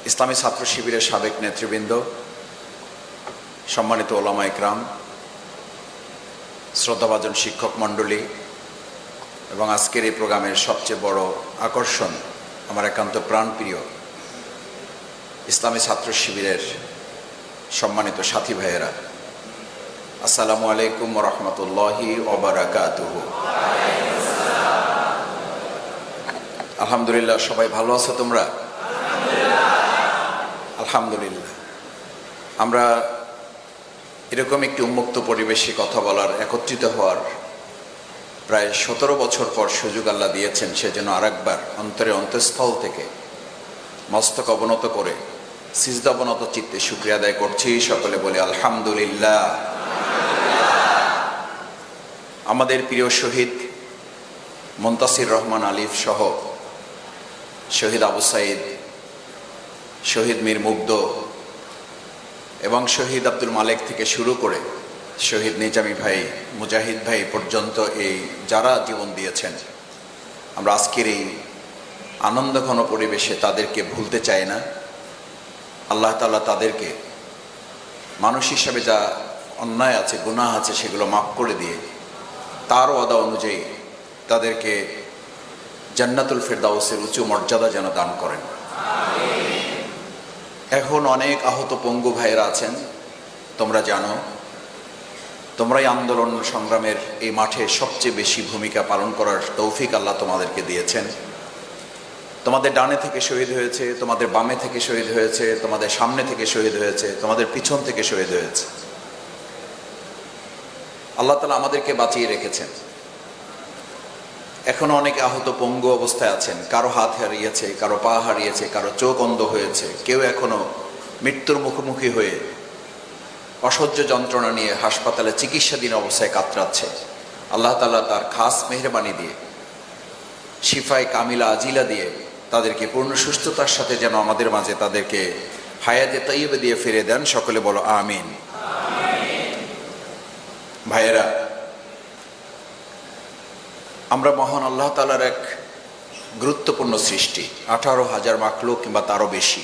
ইসলামী ছাত্র শিবিরের সাবেক নেতৃবৃন্দ, সম্মানিত ওলামা ইকরাম, শ্রদ্ধাভাজন শিক্ষক মণ্ডলী এবং আজকের এই প্রোগ্রামের সবচেয়ে বড় আকর্ষণ আমার একান্ত প্রাণপ্রিয় ইসলামী ছাত্র শিবিরের সম্মানিত সাথী ভাইয়েরা, আসসালামু আলাইকুম ওয়া রাহমাতুল্লাহি ওয়া বারাকাতুহু। আলহামদুলিল্লাহ, সবাই ভালো আছো তোমরা? আলহামদুলিল্লাহ। আমরা এরকম একটি উন্মুক্ত পরিবেশে কথা বলার, একত্রিত হওয়ার প্রায় 17 বছর পর সুযোগ আল্লাহ দিয়েছেন। সেজন্য আরেকবার অন্তঃস্থল থেকে মস্তক অবনত করে সিজদা অবনত চিত্তে শুকরিয়া আদায় করছি। সকলে বলে আলহামদুলিল্লাহ। আমাদের প্রিয় শহীদ মুনতাসির রহমান আলিফ সহ শহীদ আবু সাইদ, শহীদ মীর মুগ্ধ এবং শহীদ আব্দুল মালেক থেকে শুরু করে শহীদ নিজামী ভাই, মুজাহিদ ভাই পর্যন্ত এই যারা জীবন দিয়েছেন, আমরা আজকের এই আনন্দঘন পরিবেশে তাদেরকে ভুলতে চাই না। আল্লাহ তাআলা তাদেরকে মানুষ হিসাবে যা অন্যায় আছে, গুনাহ আছে, সেগুলো মাফ করে দিয়ে তার ওয়াদা অনুযায়ী তাদেরকে জান্নাতুল ফেরদাউসের উঁচু মর্যাদা যেন দান করেন। এখন অনেক আহত পঙ্গু ভাইয়েরা আছেন। তোমরা জানো, তোমরাই আন্দোলন সংগ্রামের এই মাঠে সবচেয়ে বেশি ভূমিকা পালন করার তৌফিক আল্লাহ তোমাদেরকে দিয়েছেন। তোমাদের ডানে থেকে শহীদ হয়েছে, তোমাদের বামে থেকে শহীদ হয়েছে, তোমাদের সামনে থেকে শহীদ হয়েছে, তোমাদের পিছন থেকে শহীদ হয়েছে। আল্লাহ তাআলা আমাদেরকে বাঁচিয়ে রেখেছেন। এখনো অনেকে আহত পঙ্গু অবস্থায় আছেন। কারো হাত হারিয়েছে, কারো পা হারিয়েছে, কারো চোখ অন্ধ হয়েছে, কেউ এখনো মৃত্যুর মুখোমুখি হয়ে অসহ্য যন্ত্রণা নিয়ে হাসপাতালে চিকিৎসাধীন অবস্থায় কাতরাচ্ছে। আল্লাহ তাআলা তার খাস মেহেরবানি দিয়ে, শিফায়ে কামিলা আজিলা দিয়ে তাদেরকে পূর্ণ সুস্থতার সাথে যেন আমাদের মাঝে তাদেরকে হায়াতে তাইয়্যিবা দিয়ে ফিরে দেন। সকলে বলো আমিন। ভাইয়েরা, আমরা মহান আল্লাহ তাআলার এক গুরুত্বপূর্ণ সৃষ্টি। 18,000 মাখলুক কিংবা তারও বেশি।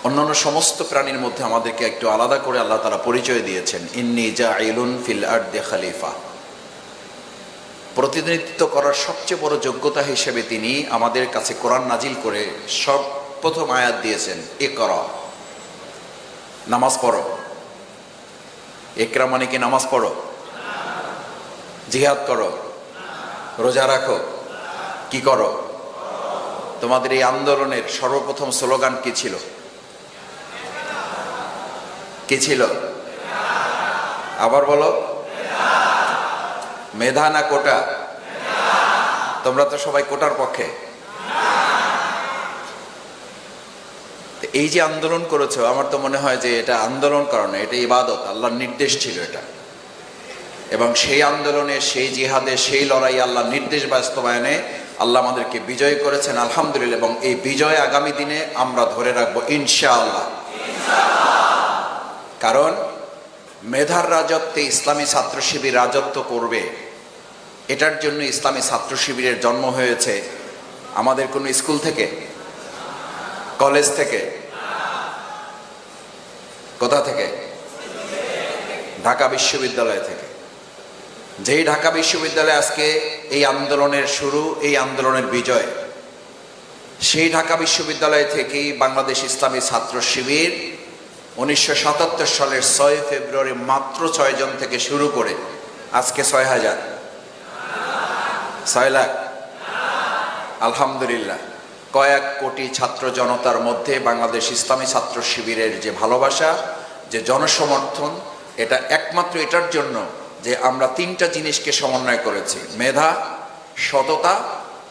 অন্যান্য সমস্ত প্রাণীর মধ্যে আমাদেরকে একটু আলাদা করে আল্লাহ তাআলা পরিচয় দিয়েছেন, ইন্নী জাইলুন ফিল আরদি খলিফা। প্রতিনিধিত্ব করার সবচেয়ে বড় যোগ্যতা হিসেবে তিনি আমাদের কাছে কোরআন নাজিল করে সর্বপ্রথম আয়াত দিয়েছেন, ইকরা, নামাজ পড়ো। ইকরা মানে কি নামাজ পড়ো? জিহাদ করো, রোজা রাখো, কি করো? তোমাদের এই আন্দোলনের সর্বপ্রথম স্লোগান কি ছিল? কি ছিল? আবার বলো। মেধা না কোটা? তোমরা তো সবাই কোটার পক্ষে। এই যে আন্দোলন করেছো, আমার তো মনে হয় যে এটা আন্দোলন করা না, এটা ইবাদত, আল্লাহর নির্দেশ ছিল এটা। এবং সেই আন্দোলনে, সেই জিহাদে, সেই লড়াই, আল্লাহর নির্দেশ বাস্তবায়নে আল্লাহ আমাদেরকে বিজয় করেছেন, আলহামদুলিল্লাহ। এবং এই বিজয় আগামী দিনে আমরা ধরে রাখবো ইনশাআল্লাহ। কারণ মেধার রাজত্বে ইসলামী ছাত্র শিবির রাজত্ব করবে, এটার জন্য ইসলামী ছাত্র শিবিরের জন্ম হয়েছে। আমাদের কোনো স্কুল থেকে, কলেজ থেকে, কোথা থেকে? ঢাকা বিশ্ববিদ্যালয় থেকে। যেই ঢাকা বিশ্ববিদ্যালয় আজকে এই আন্দোলনের শুরু, এই আন্দোলনের বিজয়, সেই ঢাকা বিশ্ববিদ্যালয় থেকেই বাংলাদেশ ইসলামী ছাত্র শিবির 1977 সালের 6 ফেব্রুয়ারি মাত্র 6 জন থেকে শুরু করে আজকে 6,000, 6 লাখ, আলহামদুলিল্লাহ। কয়েক কোটি ছাত্র জনতার মধ্যে বাংলাদেশ ইসলামী ছাত্র শিবিরের যে ভালোবাসা, যে জনসমর্থন, এটা একমাত্র এটার জন্য যে আমরা 3টা জিনিসকে সমন্বয় করেছি, মেধা, সততা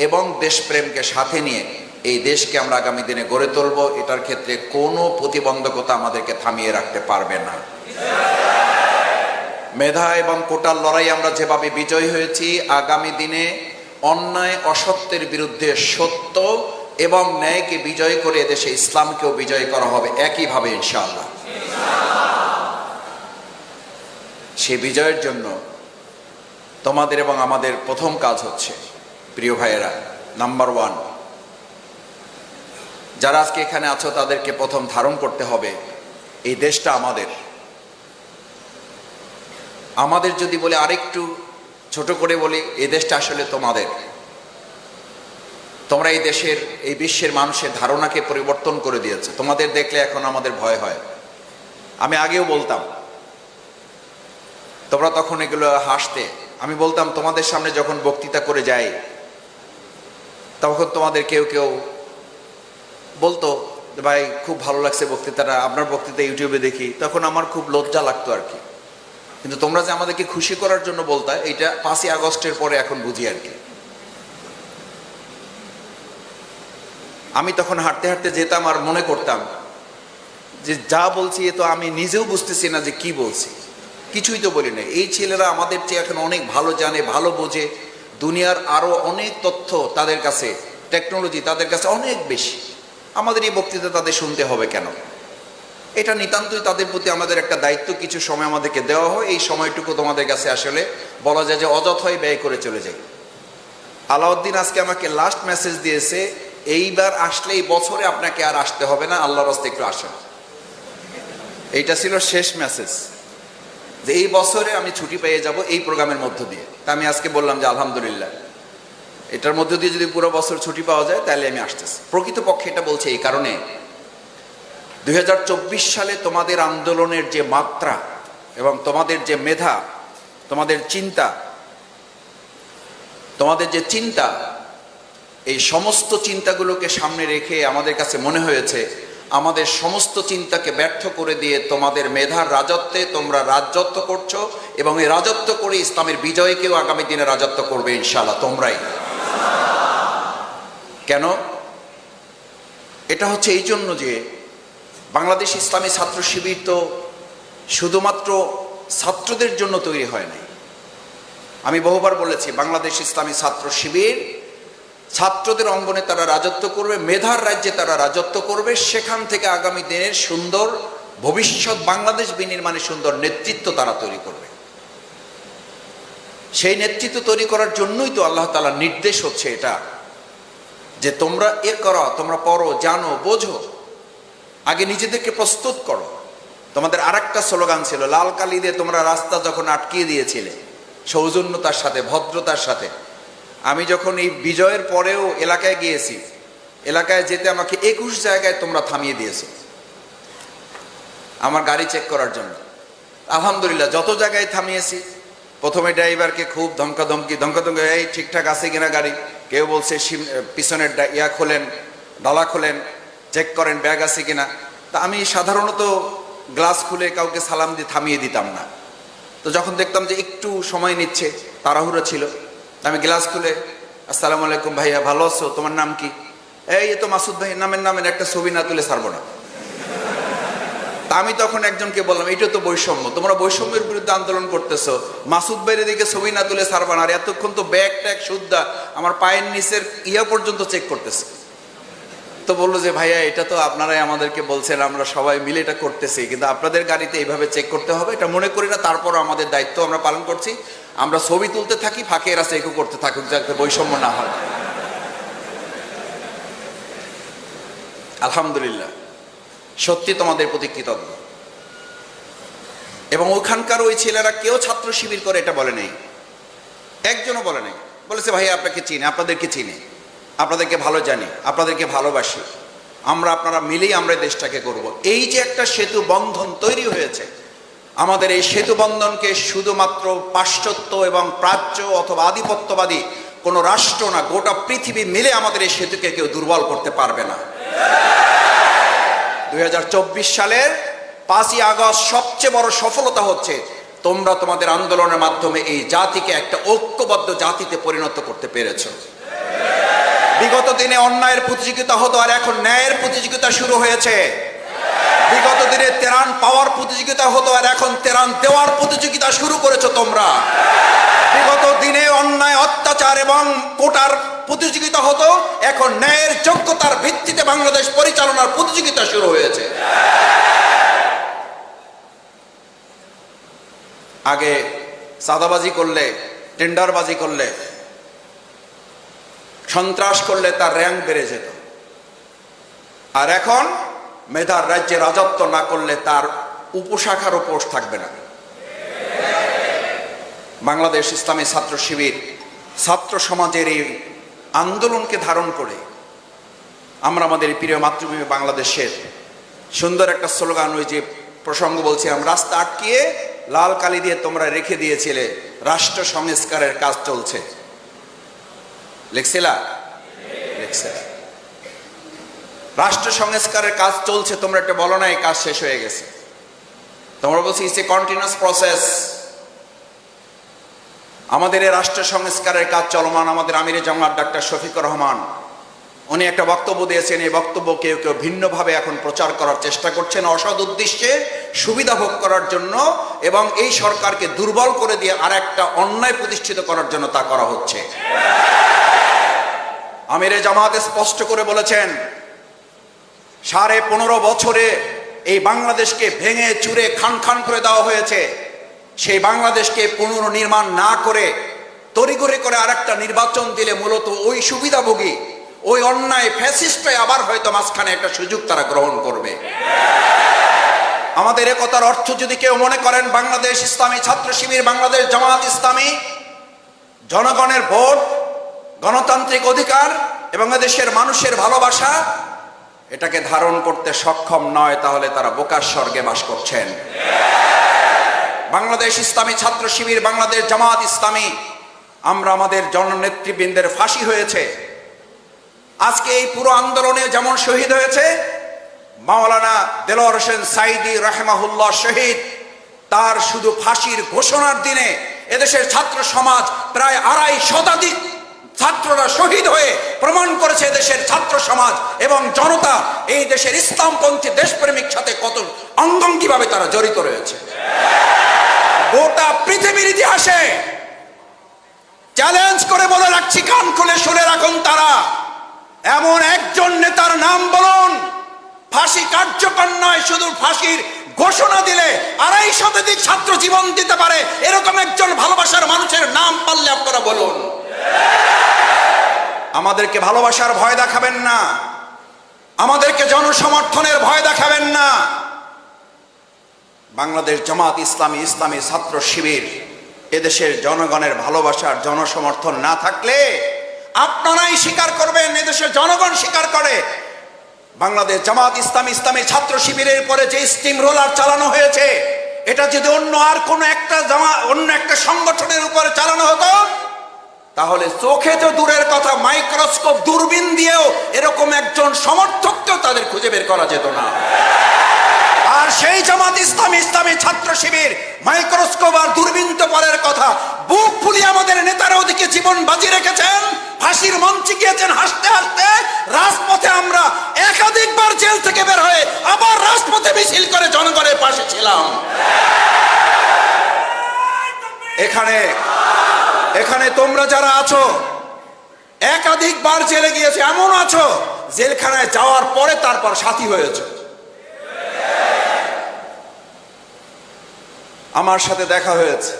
এবং দেশপ্রেমকে সাথে নিয়ে এই দেশকে আমরা আগামী দিনে গড়ে তুলব। এটার ক্ষেত্রে কোনো প্রতিবন্ধকতা আমাদেরকে থামিয়ে রাখতে পারবে না। মেধা এবং কোটার লড়াই আমরা যেভাবে বিজয় হয়েছি, আগামী দিনে অন্যায় অসত্যের বিরুদ্ধে সত্য এবং ন্যায়কে বিজয় করে এদেশে ইসলামকেও বিজয় করা হবে একইভাবে ইনশাআল্লাহ। সেই বিজয়ের জন্য তোমাদের এবং আমাদের প্রথম কাজ হচ্ছে, প্রিয় ভাইয়েরা, নাম্বার 1, যারা আজকে এখানে আছো তাদেরকে প্রথম ধারণ করতে হবে এই দেশটা আমাদের। আমাদের যদি বলে আরেকটু ছোট করে বলি, এই দেশটা আসলে তোমাদের। তোমরা এই দেশের, এই বিশ্বের মানুষের ধারণাকে পরিবর্তন করে দিয়েছে। তোমাদের দেখলে এখন আমাদের ভয় হয়। আমি আগেও বলতাম, তোমরা তখন এগুলো হাসতে। আমি বলতাম তোমাদের সামনে যখন বক্তৃতা করে যাই, তখন তোমাদের কেউ কেউ বলতো ভাই খুব ভালো লাগছে বক্তৃতাটা, আপনার বক্তৃতা ইউটিউবে দেখি। তখন আমার খুব লজ্জা লাগতো আর কি। কিন্তু তোমরা যে আমাদেরকে খুশি করার জন্য বলতা, এটা 5ই আগস্টের পরে এখন বুঝি আর কি। আমি তখন হাঁটতে হাঁটতে যেতাম আর মনে করতাম যে যা বলছি এ তো আমি নিজেও বুঝতেছি না যে কি বলছি, কিছুই তো বলি না। এই ছেলেরা আমাদের চেয়ে এখন অনেক ভালো জানে, ভালো বোঝে, দুনিয়ার আরো অনেক তথ্য তাদের কাছে, টেকনোলজি তাদের কাছে অনেক বেশি। আমাদের এই বক্তৃতা তাদের শুনতে হবে কেন? এটা নিতান্তই তাদের প্রতি আমাদের একটা দায়িত্ব। কিছু সময় আমাদেরকে দেওয়া হয়, এই সময়টুকু তোমাদের কাছে আসলে বলা যায় যে অযথাই ব্যয় করে চলে যাই। আলাউদ্দিন আজকে আমাকে লাস্ট মেসেজ দিয়েছে, এইবার আসলে এই বছরে আপনাকে আর আসতে হবে না, আল্লাহর রাস্তায় একটু আসেন। এইটা ছিল শেষ মেসেজ, যে এই বছরে আমি ছুটি পেয়ে যাব এই প্রোগ্রামের মধ্য দিয়ে। তা আমি আজকে বললাম যে আলহামদুলিল্লাহ, এটার মধ্য দিয়ে যদি পুরো বছর ছুটি পাওয়া যায় তাহলে আমি আসতেছি। প্রকৃতপক্ষে এটা বলছে এই কারণে, 2024 সালে তোমাদের আন্দোলনের যে মাত্রা এবং তোমাদের যে মেধা, তোমাদের চিন্তা, তোমাদের যে চিন্তা, এই সমস্ত চিন্তাগুলোকে সামনে রেখে আমাদের কাছে মনে হয়েছে আমাদের সমস্ত চিন্তাকে ব্যর্থ করে দিয়ে তোমাদের মেধার রাজত্বে তোমরা রাজত্ব করছো, এবং এই রাজত্ব করে ইসলামের বিজয়কেও আগামী দিনে রাজত্ব করবে ইনশাআল্লাহ তোমরাই। কেন? এটা হচ্ছে এই জন্য যে বাংলাদেশ ইসলামী ছাত্র শিবির তো শুধুমাত্র ছাত্রদের জন্য তৈরি হয় নাই। আমি বহুবার বলেছি, বাংলাদেশ ইসলামী ছাত্র শিবির ছাত্রদের অঙ্গনে তারা রাজত্ব করবে, মেধার রাজ্যে তারা রাজত্ব করবে। সেখান থেকে আগামী দিনের সুন্দর ভবিষ্যৎ বাংলাদেশ বিনির্মাণের সুন্দর নেতৃত্ব তারা তৈরি করবে। সেই নেতৃত্ব তৈরি করার জন্যই তো আল্লাহ তাআলার নির্দেশ হচ্ছে এটা, যে তোমরা করো, তোমরা পড়ো, জানো, বোঝো, আগে নিজেদেরকে প্রস্তুত করো। তোমাদের আরেকটা স্লোগান ছিল, লাল কালি দিয়ে তোমরা রাস্তা যখন আটকিয়ে দিয়েছিলে সৌজন্যতার সাথে, ভদ্রতার সাথে। আমি যখন এই বিজয়ের পরেও এলাকায় গিয়েছি, এলাকায় যেতে আমাকে 21 জায়গায় তোমরা থামিয়ে দিয়েছো আমার গাড়ি চেক করার জন্য। আলহামদুলিল্লাহ, যত জায়গায় থামিয়েছি, প্রথমে ড্রাইভারকে খুব ধমকাধমকি, এই ঠিকঠাক আছে কিনা গাড়ি, কেউ বলছে পিছনের খোলেন, ডালা খোলেন, চেক করেন ব্যাগ আছে কিনা। তা আমি সাধারণত গ্লাস খুলে কাউকে সালাম দিয়ে থামিয়ে দিতাম না। তো যখন দেখতাম যে একটু সময় নিচ্ছে, তাড়াহুড়ো ছিল, আমি গ্লাস খুলে আসসালামু আলাইকুম ভাইয়া, ভালো আছো, তোমার নাম কি? এই তো মাসুদ ভাই, নামের একটা ছবি না তুলে ছাড়বো না। তা আমি তখন একজনকে বললাম, এটা তো বৈষম্য, তোমরা বৈষম্যের বিরুদ্ধে আন্দোলন করতেছো, মাসুদ ভাইয়ের দিকে ছবি না তুলে ছাড়বা না। আর এতক্ষণ তো ব্যাগ ট্যাগ সুদ্ধা আমার পায়ের নিচের পর্যন্ত চেক করতেছে। তো বললো যে ভাইয়া, এটা তো আপনারাই আমাদেরকে বলছেন, আমরা সবাই মিলে এটা করতেছি, কিন্তু আপনাদের গাড়িতে এইভাবে চেক করতে হবে এটা মনে করি না। তারপরও আমাদের দায়িত্ব আমরা পালন করছি, আমরা ছবি তুলতে থাকি, ফাঁকে এরা চেকও করতে থাকুক, যাতে বৈষম্য না হয়। আলহামদুলিল্লাহ, সত্যি তোমাদের প্রতি কৃতজ্ঞ। এবং ওখানকার ওই ছেলেরা কেউ ছাত্র শিবির করে এটা বলে নাই, একজনও বলে নাই। বলেছে ভাই আপনাকে চিনি, আপনাদেরকে চিনি, আপনাদেরকে ভালো জানি, আপনাদেরকে ভালোবাসি, আপনারা মিলেই আমরা দেশটাকে করব। এই যে একটা সেতু বন্ধন তৈরি হয়েছে, আমাদের এই সেতু বন্ধনকে শুধুমাত্র পাশ্চাত্য এবং প্রাচ্য অথবা আধিপত্যবাদী কোনো রাষ্ট্র না, গোটা পৃথিবী মিলে আমাদের এই সেতুকে কেউ দুর্বল করতে পারবে না। 2024 সালের 5ই আগস্ট সবচেয়ে বড় সফলতা হচ্ছে তোমরা তোমাদের আন্দোলনের মাধ্যমে এই জাতিকে একটা ঐক্যবদ্ধ জাতিতে পরিণত করতে পেরেছো। বিগত দিনে অন্যায়ের প্রতিযোগিতা হতো, আর এখন ন্যায়ের প্রতিযোগিতা শুরু হয়েছে। বিগত দিনে তেরান পাওয়ার প্রতিযোগিতা হতো, আর এখন তেরান দেওয়ার প্রতিযোগিতা শুরু করেছো তোমরা। বিগত দিনে অন্যায়, অত্যাচার এবং কোটার প্রতিযোগিতা হতো, এখন ন্যায়ের যোগ্যতার ভিত্তিতে বাংলাদেশ পরিচালনার প্রতিযোগিতা শুরু হয়েছে। আগে চাঁদাবাজি করলে, টেন্ডারবাজি করলে, সন্ত্রাস করলে তার র্যাঙ্ক বেড়ে যেত। আর এখন মেধার রাজ্যে রাজত্ব না করলে তার উপশাখারও পোস্ট থাকবে না। বাংলাদেশ ইসলামী ছাত্র শিবির ছাত্র সমাজের এই আন্দোলনকে ধারণ করে আমরা আমাদের প্রিয় মাতৃভূমি বাংলাদেশের সুন্দর একটা স্লোগান, ওই যে প্রসঙ্গ বলছিলাম, রাস্তা আটকিয়ে লাল কালি দিয়ে তোমরা রেখে দিয়েছিলে, রাষ্ট্র সংস্কারের কাজ চলছে, লিখছিলা? লিখছিলা। রাষ্ট্র সংস্কারের কাজ চলছে, তোমরা একটা বলো না এই কাজ শেষ হয়ে গেছে। তোমরা বলছি ইটস এ কন্টিনিউয়াস প্রসেস। আমাদের এই রাষ্ট্র সংস্কারের কাজ চলমান। আমাদের আমিরে জামাত ডাক্তার শফিকুর রহমান উনি একটা বক্তব্য দিয়েছেন। এই বক্তব্য কেউ কেউ ভিন্নভাবে এখন প্রচার করার চেষ্টা করছেন, অসৎ উদ্দেশ্যে সুবিধা ভোগ করার জন্য, এবং এই সরকারকে দুর্বল করে দিয়ে আর একটা অন্যায় প্রতিষ্ঠিত করার জন্য তা করা হচ্ছে। আমিরে জামাত স্পষ্ট করে বলেছেন, 15.5 বছরে এই বাংলাদেশকে ভেঙে চুরে খান খান করে দেওয়া হয়েছে। সেই বাংলাদেশকে পুনর্নির্মাণ না করে তড়িঘড়ি করে আরেকটা নির্বাচন দিলে মূলত ওই সুবিধাভোগী, ওই অন্যায় ফ্যাসিস্টই আবার হয়তো মাঝখানে একটা সুযোগ তারা গ্রহণ করবে। আমাদের একতার অর্থ যদি কেউ মনে করেন বাংলাদেশ ইসলামী ছাত্র শিবির, বাংলাদেশ জামাত ইসলামী জনগণের ভোট, গণতান্ত্রিক অধিকার এবং দেশের মানুষের ভালোবাসা এটাকে ধারণ করতে সক্ষম নয়, তাহলে তারা বোকার স্বর্গে বাস করছেন। বাংলাদেশ ইসলামী ছাত্র শিবির, বাংলাদেশ জামাত ইসলামী, আমরা আমাদের জননেতৃবৃন্দের ফাঁসি হয়েছে। আজকে এই পুরো আন্দোলনে যেমন শহীদ হয়েছে মাওলানা দেলোয়ার হোসেন সাইদি রাহিমাহুল্লাহ শহীদ, তার শুধু ফাঁসির ঘোষণার দিনে এদেশের ছাত্র সমাজ প্রায় 2.5 শতাধিক ছাত্ররা শহীদ হয়ে প্রমাণ করেছে দেশের ছাত্র সমাজ এবং জনতা এই দেশের ইসলামপন্থী দেশপ্রেমিক সাথে কত অঙ্গাঙ্গিভাবে তারা জড়িত রয়েছে। গোটা পৃথিবীর ইতিহাসে চ্যালেঞ্জ করে বলে রাখছি, কান খুলে শুনে রাখুন, তারা এমন একজন নেতার নাম বলুন, ফাঁসি কার্যকর নয়, শুধু ফাঁসির ঘোষণা দিলে 2.5 শতাধিক ছাত্র জীবন দিতে পারে এরকম একজন ভালোবাসার মানুষের নাম পারলে আপনারা বলুন। আমাদেরকে ভালোবাসার ভয় দেখাবেন না, আমাদেরকে জনসমর্থনের ভয় দেখাবেন না। বাংলাদেশ জামাত ইসলামী, ইসলামী ছাত্র শিবির এদেশের জনগণের ভালোবাসার জনসমর্থন না থাকলে আপনারাই স্বীকার করবেন, এদেশের জনগণ স্বীকার করে, বাংলাদেশ জামাত ইসলামী, ইসলামী ছাত্র শিবিরের পরে যে স্টিম রোলার চালানো হয়েছে, এটা যদি অন্য একটা সংগঠনের উপরে চালানো হতো, তাহলে চোখে তো দূরের কথা, মাইক্রোস্কোপ দূরবীন দিয়েও এরকম একজন সমর্থককেও তাদের খুঁজে বের করা যেত না। আর সেই জামাত ইসলামী, ইসলামী ছাত্র শিবির মাইক্রোস্কোপ আর দূরবীন তো পরের কথা, বুক ফুলিয়ে আমাদের নেতারা ওদিকে জীবন বাজি রেখেছেন, ফাঁসির মঞ্চে গিয়েছেন হাসতে হাসতে। রাজপথে আমরা একাধিকবার জেল থেকে বের হয়ে আবার রাজপথে মিছিল করে জনগণের পাশে ছিলাম। এখানে তোমরা যারা আছো একাধিকবার জেলে গিয়েছে, এমন আছো জেলখানায় যাওয়ার পরে তারপর সাথী হয়েছে। আমার সাথে দেখা হয়েছে,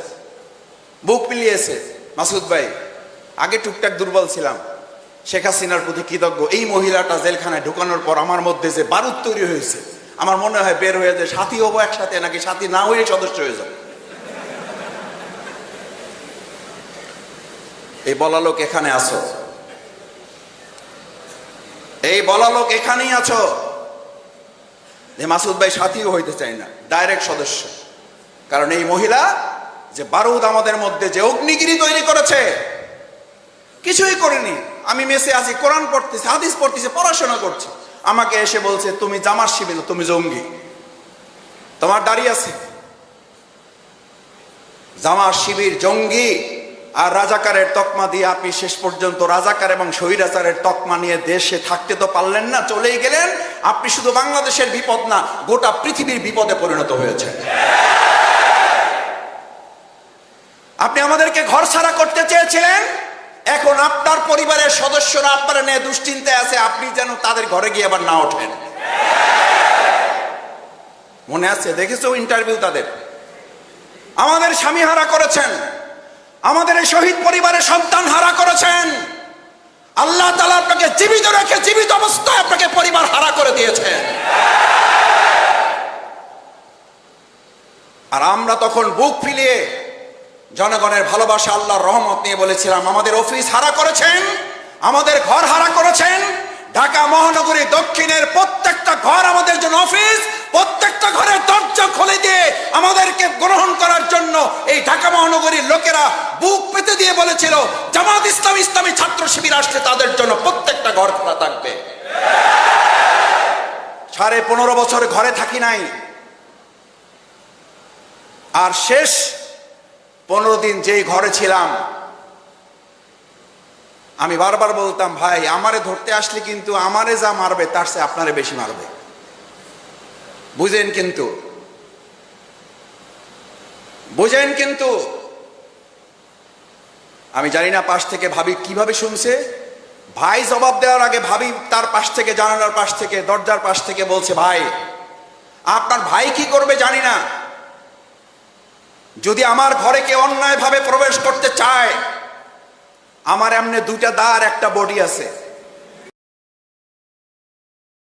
বুক মিলিয়েছে। মাসুদ ভাই, আগে টুকটাক দুর্বল ছিলাম, শেখ হাসিনার প্রতি কৃতজ্ঞ। এই মহিলাটা জেলখানায় ঢুকানোর পর আমার মধ্যে যে বারুদ তৈরি হয়েছে, আমার মনে হয় বের হয়ে যে সাথী হবো একসাথে, নাকি সাথী না হয়ে সদস্য হয়ে যাবো। এই বলা লোক এখানে আছো, এই বলা লোক এখানেই আছো যে মাসুদ ভাই সাথীও হইতে চাই না, ডাইরেক্ট সদস্য। কারণ এই মহিলা যে বারুদ আমাদের মধ্যে যে অগ্নিগিরি তৈরি করেছে, কিছুই করেনি। আমি মেসে আছি, কোরআন পড়তেছি, হাদিস পড়তেছি, পড়াশোনা করছি, আমাকে এসে বলছে তুমি জামাত শিবির, তুমি জঙ্গি, তোমার দাঁড়িয়ে আছে। জামাত শিবির জঙ্গি আর রাজাকারের তকমা দিয়ে আপনি শেষ পর্যন্ত রাজাকার এবং স্বৈরাচারের তকমা নিয়ে দেশে থাকতে তো পারলেন না, চলেই গেলেন। আপনি শুধু বাংলাদেশের বিপদ না, গোটা পৃথিবীর বিপদে পরিণত হয়েছে। আপনি আমাদেরকে ঘর ছাড়া করতে চেয়েছিলেন, এখন আপনার পরিবারের সদস্যরা আপনারা নিয়ে দুশ্চিন্তায় আছে, আপনি যেন তাদের ঘরে গিয়ে আবার না ওঠেন। মনে আছে, দেখেছো ইন্টারভিউ তাদের। আমাদের স্বামী হারা করেছেন, আমাদের এই শহীদ পরিবারের সন্তান হারা করেছেন। আল্লাহ তাআলা আপনাকে জীবিত রেখে জীবিত অবস্থায় আপনাকে পরিবার হারা করে দিয়েছে। তখন বুক ফিলিয়ে জনগণের ভালোবাসা, আল্লাহর রহমত নিয়ে বলেছিলাম, আমাদের অফিস হারা করেছেন, আমাদের ঘর হারা করেছেন। ঢাকা মহানগরী দক্ষিণের প্রত্যেকটা ঘর আমাদের জন্য অফিস, প্রত্যেকটা ঘরের দরজা খুলে দিয়ে আমাদেরকে গ্রহণ করার জন্য এই ঢাকা মহানগরীর লোকেরা বুক পেতে দিয়ে বলেছিল, জামাত ইসলামী, ইসলামী ছাত্র শিবির আসলে তাদের জন্য প্রত্যেকটা ঘর খোলা থাকবে। 15.5 বছর ঘরে থাকি নাই, আর শেষ 15 দিন যেই ঘরে ছিলাম, আমি বারবার বলতাম, ভাই আমারে ধরতে আসলে কিন্তু আমারে যা মারবে তার চেয়ে আপনারে বেশি মারবে, বুঝেন কিন্তু, বুঝেন কিন্তু। আমি জানি না পাশ থেকে ভাবি কিভাবে শুনছে। ভাই জবাব দেওয়ার আগে ভাবি তার পাশ থেকে, জানালার পাশ থেকে, দরজার পাশ থেকে বলছে, ভাই আপনার ভাই কি করবে জানি না, যদি আমার ঘরে কেউ অন্যায়ভাবে প্রবেশ করতে চায়, আমার এমনি 2টা দাঁড়, একটা বডি আছে,